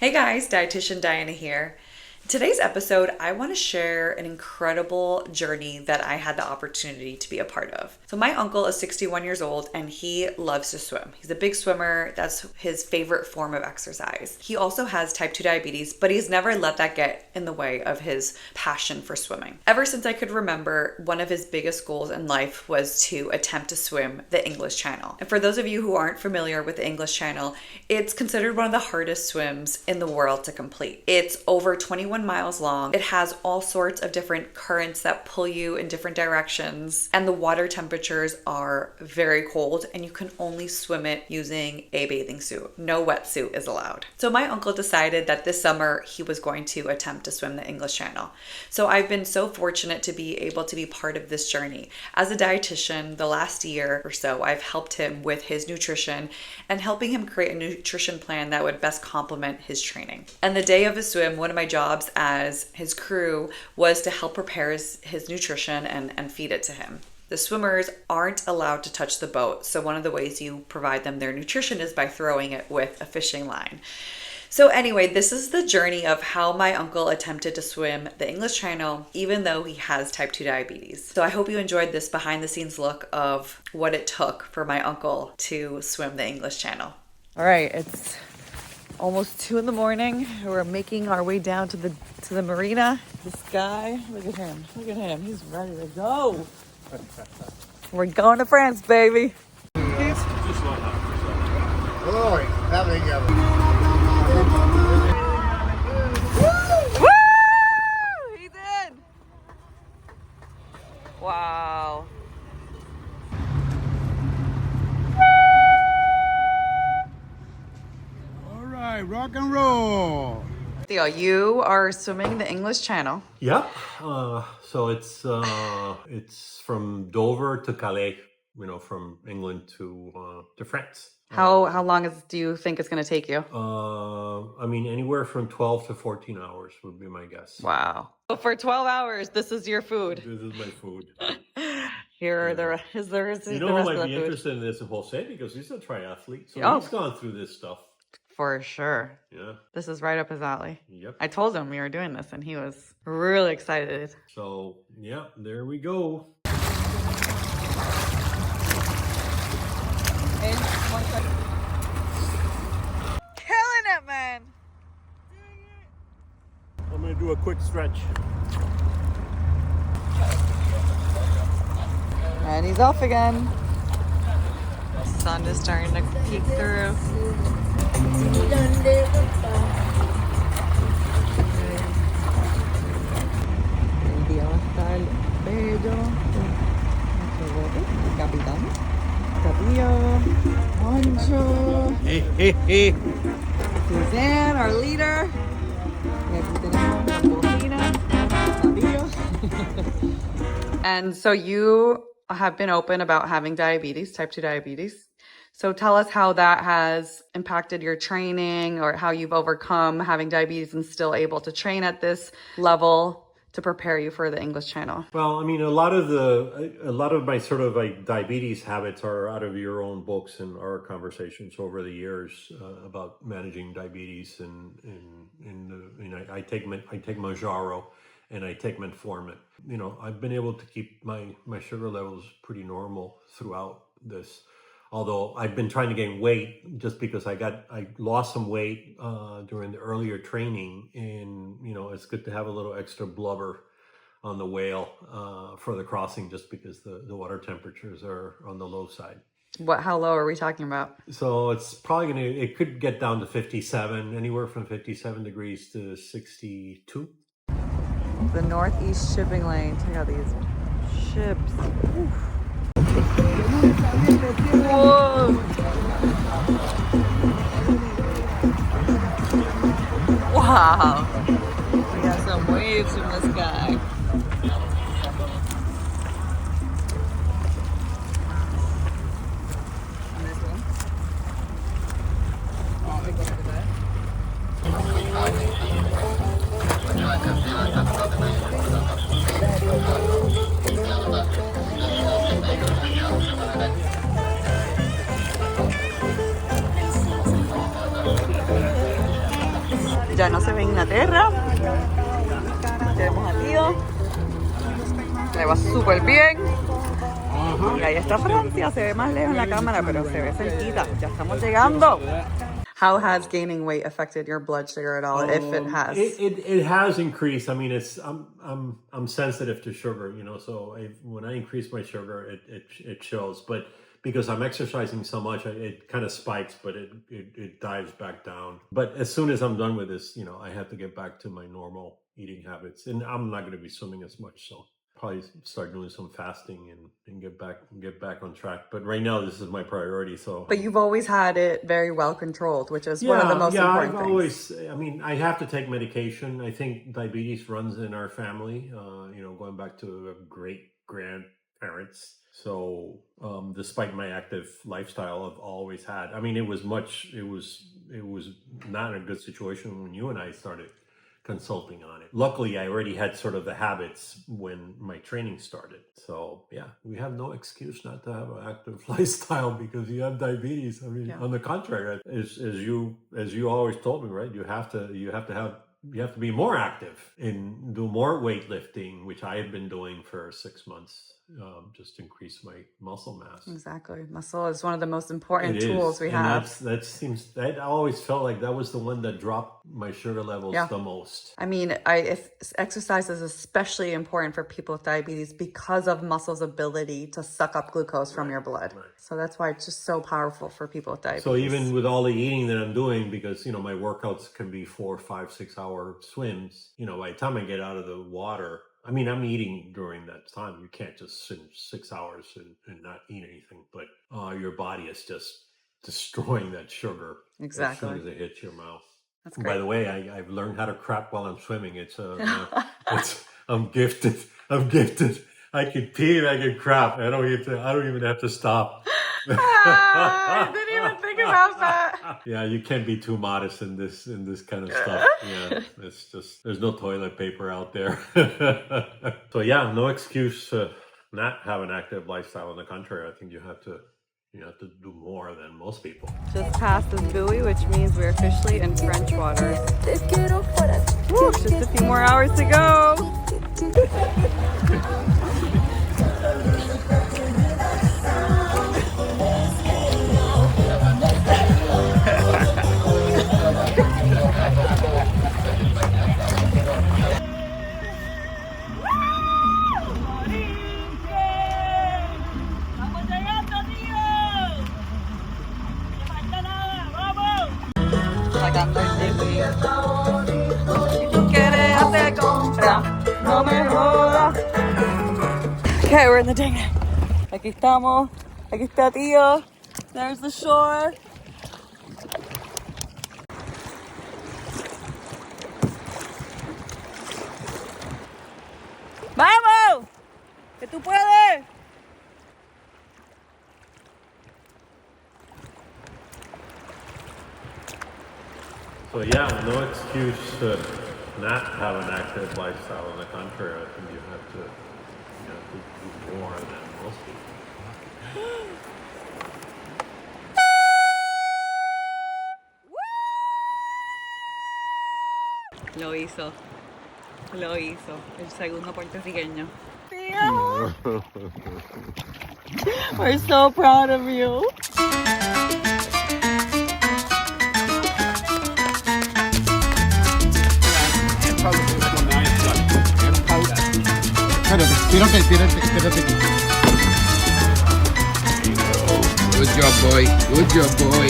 Hey guys, Dietitian Diana here. In today's episode, I want to share an incredible journey that I had the opportunity to be a part of. So my uncle is 61 years old and he loves to swim. He's a big swimmer. That's his favorite form of exercise. He also has type 2 diabetes, but he's never let that get in the way of his passion for swimming. Ever since I could remember, one of his biggest goals in life was to attempt to swim the English Channel. And for those of you who aren't familiar with the English Channel, it's considered one of the hardest swims in the world to complete. It's over 21 miles long. It has all sorts of different currents that pull you in different directions, and the water temperatures are very cold, and you can only swim it using a bathing suit. No wetsuit is allowed. So my uncle decided that this summer he was going to attempt to swim the English Channel. So I've been so fortunate to be able to be part of this journey. As a dietitian, the last year or so, I've helped him with his nutrition and helping him create a nutrition plan that would best complement his training. And the day of his swim, one of my jobs as his crew was to help prepare his nutrition and feed it to him. The swimmers aren't allowed to touch the boat, so one of the ways you provide them their nutrition is by throwing it with a fishing line. So anyway, this is the journey of how my uncle attempted to swim the English Channel, even though he has type 2 diabetes. So I hope you enjoyed this behind the scenes look of what it took for my uncle to swim the English Channel. All right, it's almost 2 a.m. We're making our way down to the marina. This guy, look at him. He's ready to go. We're going to France, baby. Oh, Woo! He's in. Wow. all right, rock and roll. Theo, you are swimming the English Channel. Yeah, so it's from Dover to Calais, from England to France. How long do you think it's going to take you? Anywhere from 12 to 14 hours would be my guess. Wow. So for 12 hours, this is your food. This is my food. Here are the rest You of know the who might be food. interested in this is Jose, because he's a triathlete, so Oh. he's gone through this stuff. For sure. Yeah. This is right up his alley. Yep. I told him we were doing this and he was really excited. So, yeah, there we go. Hey, 1 second. Killing it, man. I'm going to do a quick stretch. And he's off again. The sun is starting to peek through. El día va a estar bello. Capitán. Capillo. Moncho. Suzanne, our leader. Y aquí tenemos Bocina. Capillo. And so you have been open about having diabetes, type 2 diabetes. So tell us how that has impacted your training or how you've overcome having diabetes and still able to train at this level to prepare you for the English Channel. Well, a lot of my sort of like diabetes habits are out of your own books and our conversations over the years about managing diabetes, and I take Manjaro and I take metformin. I've been able to keep my sugar levels pretty normal throughout this. Although I've been trying to gain weight just because I lost some weight during the earlier training, and it's good to have a little extra blubber on the whale for the crossing, just because the water temperatures are on the low side. How low are we talking about? So it's probably it could get down to 57, anywhere from 57 degrees to 62. The Northeast shipping lane. Check out these ships. Oof. Whoa! Wow! We got some waves in the sky. And this one. Oh, we go over there. Ya no se ve Inglaterra. Tenemos a Tío. Le va súper bien. Y ahí está Francia. Se ve más lejos en la cámara, pero se ve cerquita. Ya estamos llegando. How has gaining weight affected your blood sugar at all, if it has? It has increased. I mean, I'm sensitive to sugar, you know. So when I increase my sugar, it shows. But because I'm exercising so much, it kind of spikes, but it dives back down. But as soon as I'm done with this, you know, I have to get back to my normal eating habits, and I'm not going to be swimming as much, so probably start doing some fasting and get back on track. But right now, this is my priority. So, but you've always had it very well controlled, which is one of the most important things. I mean, I have to take medication. I think diabetes runs in our family. You know, going back to great grandparents. So, despite my active lifestyle, I've always had. I mean, it was not a good situation when you and I started consulting on it. Luckily, I already had sort of the habits when my training started. So yeah, we have no excuse not to have an active lifestyle because you have diabetes. I mean, on the contrary, as you always told me, right? You have to be more active and do more weightlifting, which I have been doing for 6 months. Just increase my muscle mass. Exactly. Muscle is one of the most important tools we have. That always felt like that was the one that dropped my sugar levels the most. I mean, if exercise is especially important for people with diabetes because of muscle's ability to suck up glucose from your blood. Right. So that's why it's just so powerful for people with diabetes. So even with all the eating that I'm doing, because, you know, my workouts can be 4, 5, 6 hour swims, you know, by the time I get out of the water, I mean, I'm eating during that time. You can't just swim 6 hours and not eat anything, but your body is just destroying that sugar as soon as it hits your mouth. That's great. By the way, I've learned how to crap while I'm swimming. I'm gifted. I can pee and I can crap. I don't even have to stop. I didn't even think about that. Yeah, you can't be too modest in this kind of stuff. Yeah, it's just there's no toilet paper out there. So yeah, no excuse to not have an active lifestyle. On the contrary, I think you have to do more than most people. Just past this buoy, which means we're officially in French waters. Woo, just a few more hours to go. Okay, we're in the dinghy. Aquí estamos. Aquí está Tío. There's the shore. ¡Vamos! ¡Que tú puedes! So yeah, no excuse to not have an active lifestyle. On the contrary, I think you have to do more than most people. Lo hizo, el segundo puertorriqueño. We're so proud of you. Espérate. Good job, boy.